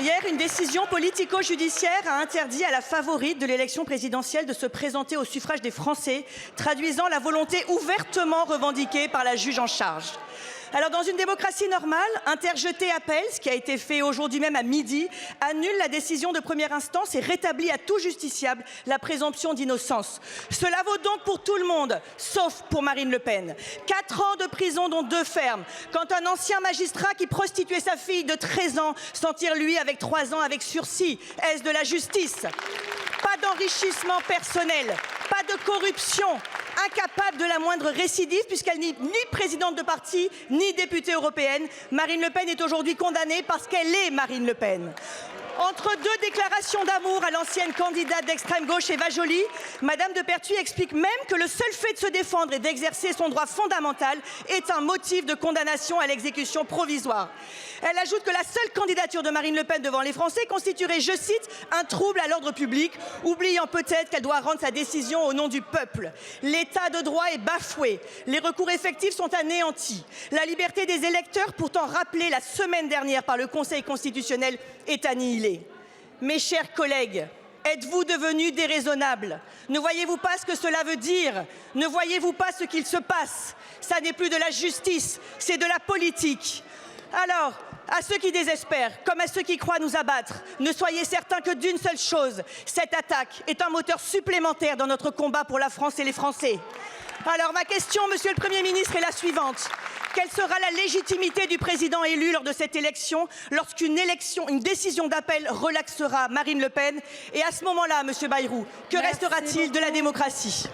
Hier, une décision politico-judiciaire a interdit à la favorite de l'élection présidentielle de se présenter au suffrage des Français, traduisant la volonté ouvertement revendiquée par la juge en charge. Alors, dans une démocratie normale, interjeter appel, ce qui a été fait aujourd'hui même à midi, annule la décision de première instance et rétablit à tout justiciable la présomption d'innocence. Cela vaut donc pour tout le monde, sauf pour Marine Le Pen. 4 ans de prison, dont 2 fermes. Quand un ancien magistrat qui prostituait sa fille de 13 ans s'en tire, lui, avec 3 ans avec sursis. Est-ce de la justice? Pas d'enrichissement personnel, pas de corruption, incapable de la moindre récidive puisqu'elle n'est ni présidente de parti, ni députée européenne. Marine Le Pen est aujourd'hui condamnée parce qu'elle est Marine Le Pen. Entre 2 déclarations d'amour à l'ancienne candidate d'extrême gauche Eva Joly, Madame de Pertuis explique même que le seul fait de se défendre et d'exercer son droit fondamental est un motif de condamnation à l'exécution provisoire. Elle ajoute que la seule candidature de Marine Le Pen devant les Français constituerait, je cite, un trouble à l'ordre public, oubliant peut-être qu'elle doit rendre sa décision au nom du peuple. L'état de droit est bafoué, les recours effectifs sont anéantis. La liberté des électeurs, pourtant rappelée la semaine dernière par le Conseil constitutionnel, est annihilée. Mes chers collègues, êtes-vous devenus déraisonnables? Ne voyez-vous pas ce que cela veut dire? Ne voyez-vous pas ce qu'il se passe? Ça n'est plus de la justice, c'est de la politique. Alors, à ceux qui désespèrent, comme à ceux qui croient nous abattre, ne soyez certains que d'une seule chose, cette attaque est un moteur supplémentaire dans notre combat pour la France et les Français. Alors, ma question, Monsieur le Premier ministre, est la suivante. Quelle sera la légitimité du président élu lors de cette élection, lorsqu'une décision d'appel relaxera Marine Le Pen? Et à ce moment-là, Monsieur Bayrou, que restera-t-il de la démocratie?